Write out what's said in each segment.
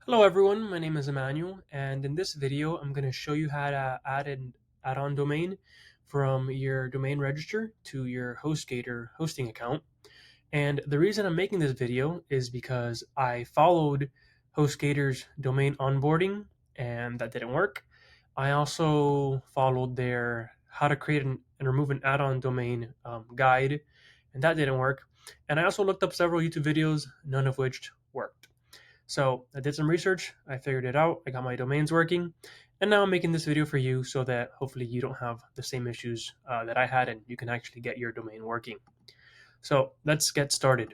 Hello everyone, my name is Emmanuel, and in this video I'm going to show you how to add an add-on domain from your domain register to your HostGator hosting account. And the reason I'm making this video is because I followed HostGator's domain onboarding and that didn't work. I also followed their how to create and remove an add-on domain guide, and that didn't work. And I also looked up several YouTube videos, none of which worked. So I did some research, I figured it out, I got my domains working, and now I'm making this video for you so that hopefully you don't have the same issues that I had and you can actually get your domain working. So let's get started.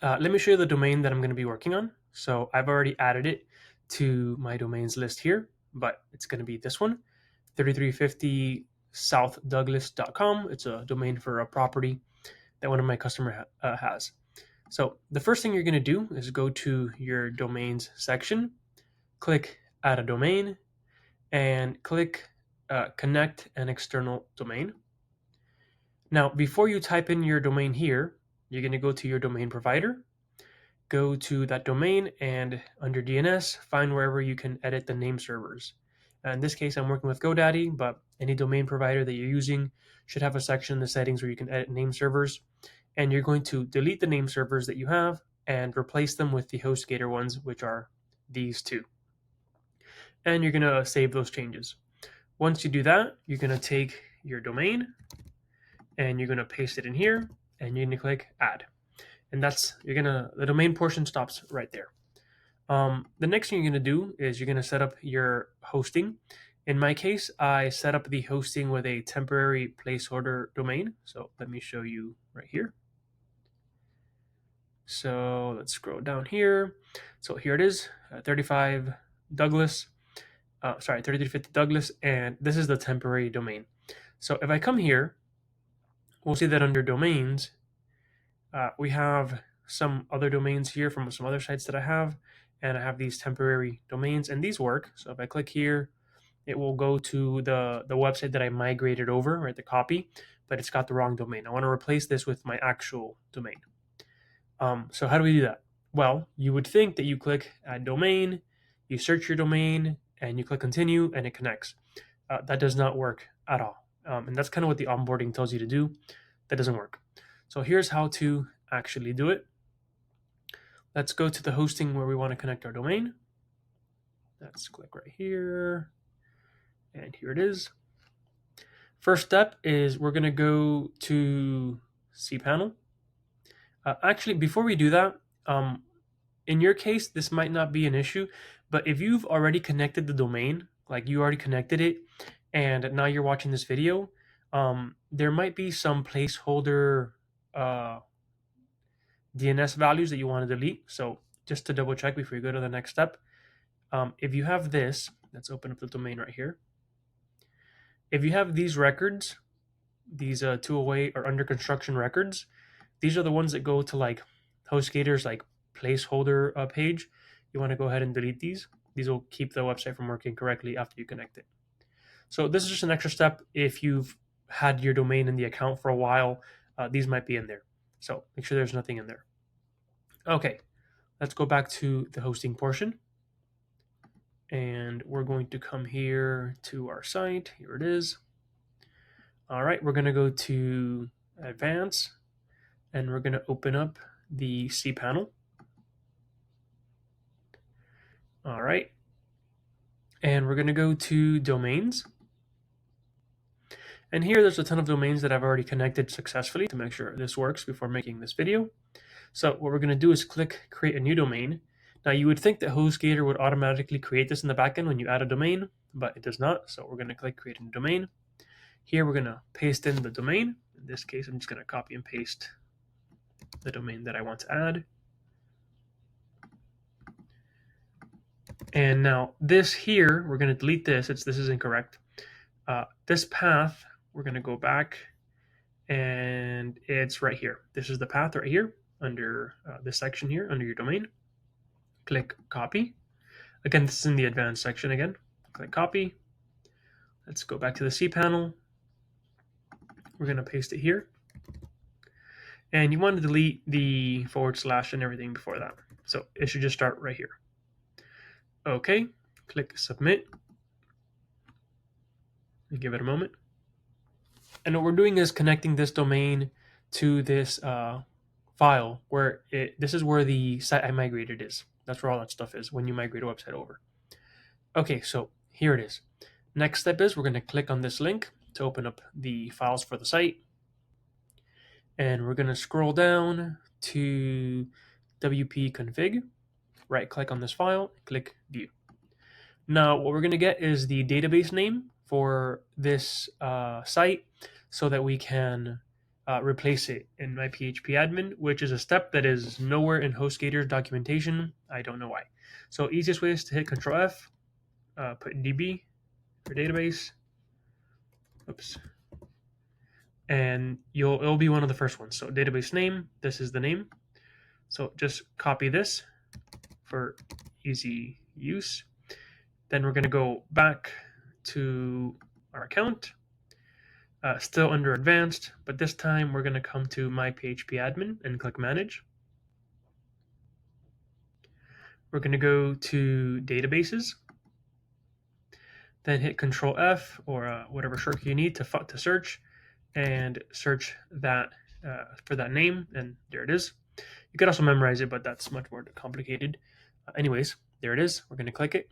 Let me show you the domain that I'm going to be working on. So I've already added it to my domains list here, but it's going to be this one, 3350 southdouglas.com. It's a domain for a property that one of my customer has. So the first thing you're going to do is go to your domains section, click add a domain, and click connect an external domain. Now, before you type in your domain here, you're going to go to your domain provider, go to that domain, and under DNS, find wherever you can edit the name servers. In this case, I'm working with GoDaddy, but any domain provider that you're using should have a section in the settings where you can edit name servers. And you're going to delete the name servers that you have and replace them with the HostGator ones, which are these two. And you're going to save those changes. Once you do that, you're going to take your domain and you're going to paste it in here and you're going to click add. And the domain portion stops right there. The next thing you're going to do is you're going to set up your hosting. In my case, I set up the hosting with a temporary placeholder domain. So let me show you right here. So let's scroll down here. So here it is, 35 Douglas, 3350 Douglas, and this is the temporary domain. So if I come here, we'll see that under domains, we have some other domains here from some other sites that I have, and I have these temporary domains, and these work. So if I click here, it will go to the website that I migrated over, right, the copy, but it's got the wrong domain. I want to replace this with my actual domain. So how do we do that? Well, you would think that you click add domain, you search your domain, and you click continue, and it connects. That does not work at all. And that's kind of what the onboarding tells you to do. That doesn't work. So here's how to actually do it. Let's go to the hosting where we want to connect our domain. Let's click right here. And here it is. First step is we're going to go to cPanel. Actually, before we do that, in your case, this might not be an issue, but if you've already connected the domain, like you already connected it, and now you're watching this video, there might be some placeholder DNS values that you want to delete. So just to double check before you go to the next step, if you have this, let's open up the domain right here. If you have these records, these 208 or under construction records, these are the ones that go to like HostGator's like placeholder page. You want to go ahead and delete these. These will keep the website from working correctly after you connect it. So this is just an extra step. If you've had your domain in the account for a while, these might be in there. So make sure there's nothing in there. Okay, let's go back to the hosting portion. And we're going to come here to our site. Here it is. All right, we're going to go to Advanced, and we're going to open up the cPanel. All right, and we're going to go to Domains. And here there's a ton of domains that I've already connected successfully to make sure this works before making this video. So what we're going to do is click Create a New Domain. Now you would think that HostGator would automatically create this in the backend when you add a domain, but it does not. So we're going to click Create a New Domain. Here we're going to paste in the domain. In this case, I'm just going to copy and paste the domain that I want to add. And now this here, we're going to delete this. This is incorrect. This path, we're going to go back, and it's right here. This is the path right here under this section here, under your domain. Click copy. Again, this is in the advanced section again. Click copy. Let's go back to the cPanel. We're going to paste it here. And you want to delete the / and everything before that. So it should just start right here. Okay, click submit. Give it a moment. And what we're doing is connecting this domain to this file where this is where the site I migrated is. That's where all that stuff is when you migrate a website over. Okay, so here it is. Next step is we're going to click on this link to open up the files for the site. And we're going to scroll down to wp-config, right click on this file, click view. Now what we're going to get is the database name for this site so that we can replace it in my phpMyAdmin, which is a step that is nowhere in HostGator's documentation. I don't know why. So easiest way is to hit Control F, put DB for database. Oops. And it'll be one of the first ones. So database name, this is the name. So just copy this for easy use. Then we're going to go back to our account, still under advanced, but this time we're going to come to my phpMyAdmin and click manage. We're going to go to databases, then hit Control F or whatever shortcut you need to search, and search that for that name, and there it is. You could also memorize it, but that's much more complicated. Anyways, there it is. We're going to click it,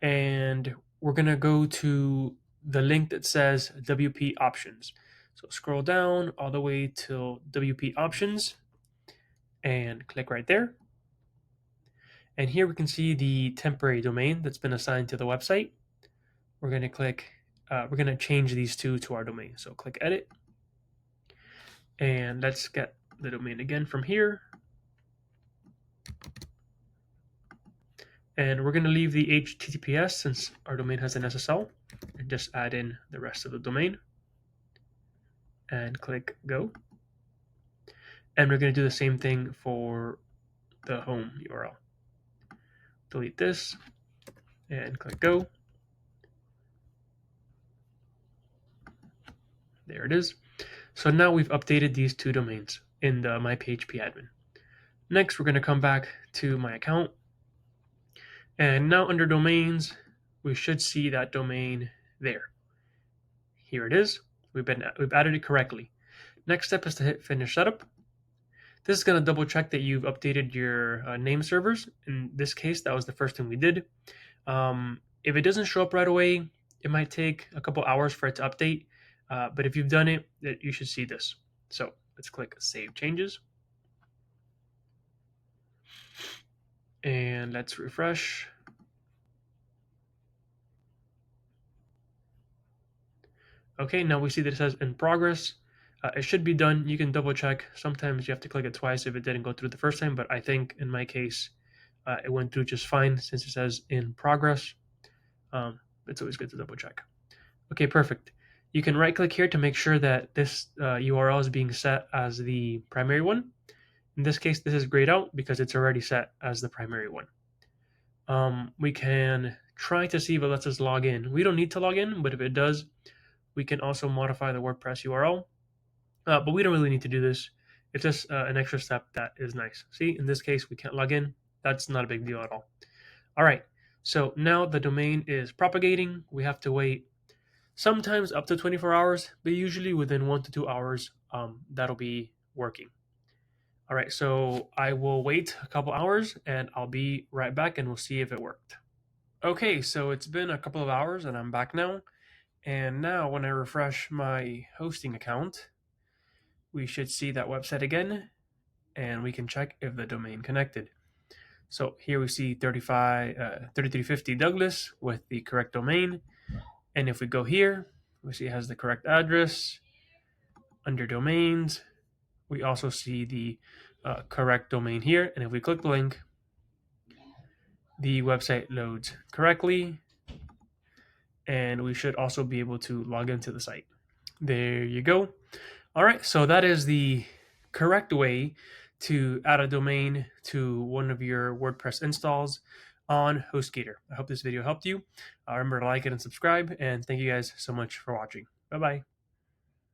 and we're going to go to the link that says WP options. So scroll down all the way till WP options and click right there. And here we can see the temporary domain that's been assigned to the website. We're going to click, we're going to change these two to our domain. So click edit. And let's get the domain again from here. And we're going to leave the HTTPS since our domain has an SSL and just add in the rest of the domain and click go. And we're going to do the same thing for the home URL. Delete this and click go. There it is. So now we've updated these two domains in the my phpMyAdmin. Next, we're going to come back to my account. And now under domains, we should see that domain there. Here it is. We've added it correctly. Next step is to hit finish setup. This is going to double check that you've updated your name servers. In this case, that was the first thing we did. If it doesn't show up right away, it might take a couple hours for it to update. But if you've done it, you should see this. So let's click Save Changes. And let's refresh. Okay, now we see that it says in progress. It should be done. You can double check. Sometimes you have to click it twice if it didn't go through the first time, but I think in my case, it went through just fine since it says in progress. It's always good to double check. Okay, perfect. You can right click here to make sure that this URL is being set as the primary one. In this case, this is grayed out because it's already set as the primary one. We can try to see if it lets us log in. We don't need to log in, but if it does, we can also modify the WordPress URL. But we don't really need to do this. It's just an extra step that is nice. See, in this case, we can't log in. That's not a big deal at all. All right, so now the domain is propagating. We have to wait sometimes up to 24 hours, but usually within 1 to 2 hours, that'll be working. All right, so I will wait a couple hours and I'll be right back and we'll see if it worked. Okay, so it's been a couple of hours and I'm back now. And now when I refresh my hosting account, we should see that website again and we can check if the domain connected. So here we see 3350 Douglas with the correct domain. And if we go here, we see it has the correct address. Under domains, we also see the correct domain here. And if we click the link, the website loads correctly. And we should also be able to log into the site. There you go. All right, so that is the correct way to add a domain to one of your WordPress installs on HostGator. I hope this video helped you. Remember to like it and subscribe, and thank you guys so much for watching. Bye-bye.